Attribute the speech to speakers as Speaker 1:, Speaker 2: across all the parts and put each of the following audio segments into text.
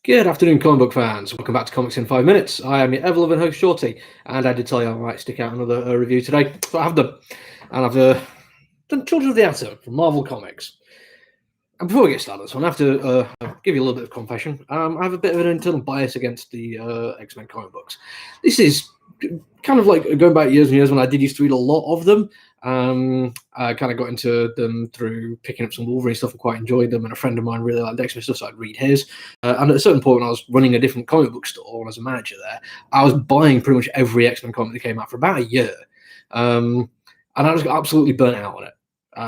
Speaker 1: Good afternoon, comic book fans. Welcome back to Comics in 5 Minutes. I am your ever-loving host, Shorty, and I did tell you I might stick out another review today, so I have done. And I've done Children of the Atom from Marvel Comics. And before we get started, so I have to give you a little bit of confession. I have a bit of an internal bias against the X-Men comic books. This is kind of like going back years and years when I did used to read a lot of them. I kind of got into them through picking up some Wolverine stuff and quite enjoyed them. And a friend of mine really liked X-Men stuff, so I'd read his. And at a certain point when I was running a different comic book store and as a manager there, I was buying pretty much every X-Men comic that came out for about a year. And I just got absolutely burnt out on it.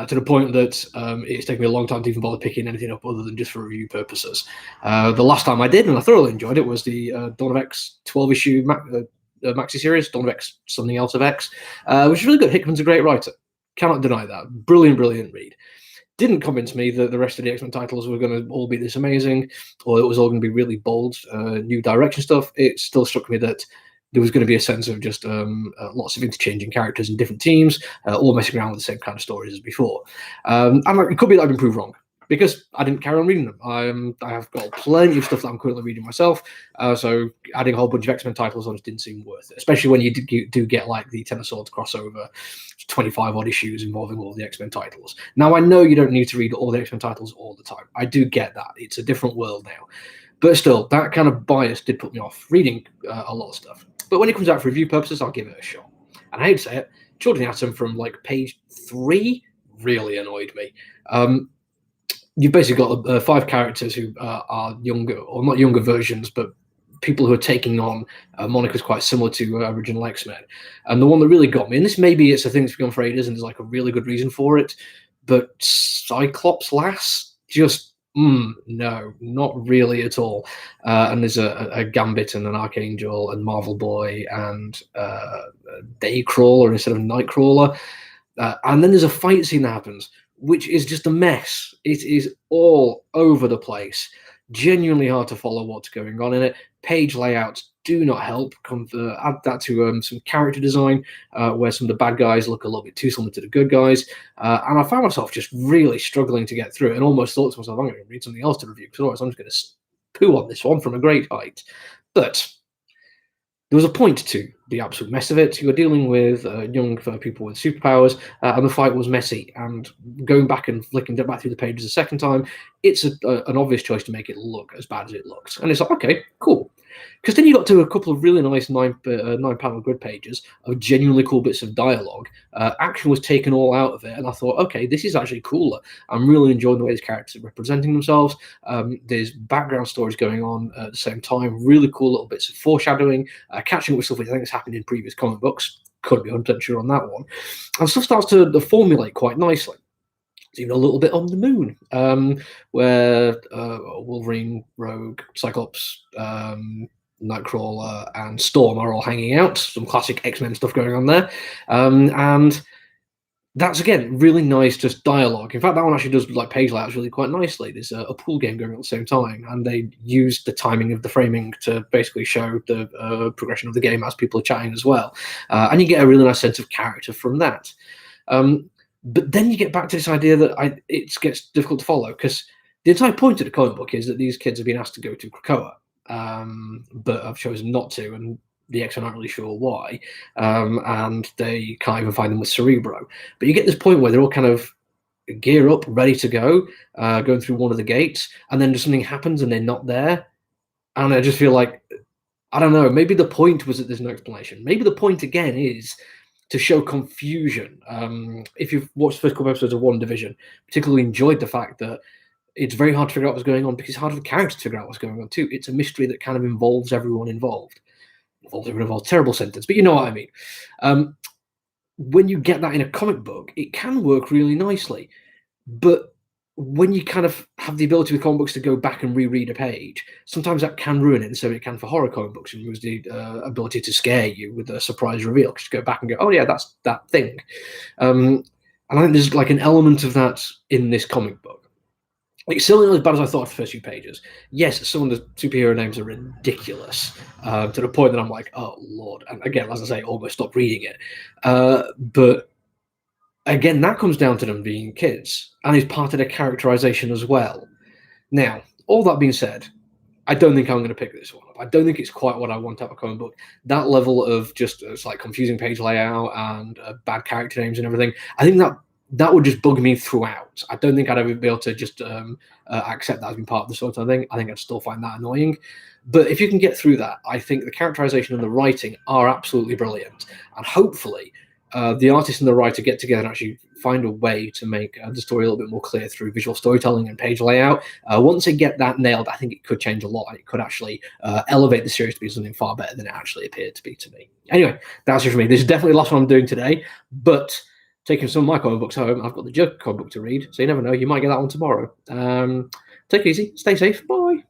Speaker 1: To the point that it's taken me a long time to even bother picking anything up other than just for review purposes. The last time I did, and I thoroughly enjoyed it, was the Dawn of X 12-issue maxi series, Dawn of X, Something Else of X, which is really good. Hickman's a great writer. Cannot deny that. Brilliant, brilliant read. Didn't convince me that the rest of the X-Men titles were going to all be this amazing, or it was all going to be really bold, new direction stuff. It still struck me that there was going to be a sense of just lots of interchanging characters and different teams, all messing around with the same kind of stories as before. And it could be that I've been proved wrong, because I didn't carry on reading them. I have got plenty of stuff that I'm currently reading myself, so adding a whole bunch of X-Men titles on just didn't seem worth it, especially when you do get like the Ten of Swords crossover, 25 odd issues involving all the X-Men titles. Now, I know you don't need to read all the X-Men titles all the time. I do get that. It's a different world now. But still, that kind of bias did put me off reading a lot of stuff. But when it comes out for review purposes, I'll give it a shot. And I hate to say it, Children of the Atom from like page 3 really annoyed me. You've basically got 5 characters who are younger, or not younger versions, but people who are taking on monikers quite similar to original X-Men. And the one that really got me, and this maybe it's a thing that's become for ages and there's like a really good reason for it, but Cyclops Lass, just no, not really at all. And there's a Gambit and an Archangel and Marvel Boy and Daycrawler instead of Nightcrawler. And then there's a fight scene that happens, which is just a mess. It is all over the place. Genuinely hard to follow what's going on in it. Page layouts do not help. Add that to some character design, where some of the bad guys look a little bit too similar to the good guys. And I found myself just really struggling to get through it and almost thought to myself, I'm going to read something else to review, because otherwise I'm just going to poo on this one from a great height. But there was a point to the absolute mess of it. You were dealing with young people with superpowers, and the fight was messy. And going back and flicking back through the pages a second time, it's an obvious choice to make it look as bad as it looks. And it's like, okay, cool. Because then you got to a couple of really nice nine-panel grid pages of genuinely cool bits of dialogue. Action was taken all out of it, and I thought, okay, this is actually cooler. I'm really enjoying the way these characters are representing themselves. There's background stories going on at the same time, really cool little bits of foreshadowing, catching up with stuff which I think has happened in previous comic books. Could be 100% sure on that one. And stuff starts to formulate quite nicely. Even a little bit on the moon, where Wolverine, Rogue, Cyclops, Nightcrawler, and Storm are all hanging out. Some classic X-Men stuff going on there. And that's, again, really nice, just dialogue. In fact, that one actually does like page layouts really quite nicely. There's a pool game going on at the same time, and they use the timing of the framing to basically show the progression of the game as people are chatting as well. And you get a really nice sense of character from that. But then you get back to this idea that it gets difficult to follow, because the entire point of the comic book is that these kids have been asked to go to Krakoa, but have chosen not to, and the X-Men aren't really sure why, and they can't even find them with Cerebro. But you get this point where they're all kind of gear up, ready to go, going through one of the gates, and then just something happens and they're not there. And I just feel like, I don't know, maybe the point was that there's no explanation. Maybe the point, again, is to show confusion. If you've watched the first couple episodes of WandaVision, particularly enjoyed the fact that it's very hard to figure out what's going on, because it's hard for the characters to figure out what's going on too. It's a mystery that kind of involves everyone involved. Terrible sentence, but you know what I mean. When you get that in a comic book, it can work really nicely. But when you kind of have the ability with comic books to go back and reread a page, sometimes that can ruin it, and so it can for horror comic books, and use the ability to scare you with a surprise reveal. Just go back and go, oh yeah, that's that thing. And I think there's like an element of that in this comic book. It's still not as bad as I thought the first few pages. Yes, some of the superhero names are ridiculous, to the point that I'm like, oh Lord. And again, as I say, almost stopped reading it. But again, that comes down to them being kids, and is part of their characterization as well. Now, all that being said, I don't think I'm going to pick this one up. I don't think it's quite what I want out of a comic book. That level of just it's like confusing page layout and bad character names and everything. I think that would just bug me throughout. I don't think I'd ever be able to just accept that as being part of the sort of thing. I think I'd still find that annoying. But if you can get through that, I think the characterization and the writing are absolutely brilliant. And hopefully, the artist and the writer get together and actually find a way to make the story a little bit more clear through visual storytelling and page layout. Once they get that nailed, I think it could change a lot, and it could actually elevate the series to be something far better than it actually appeared to be to me. Anyway, that's it for me. This is definitely the last one I'm doing today, but taking some of my comic books home, I've got the Jug comic book to read, so you never know, you might get that one tomorrow. Take it easy, stay safe, bye.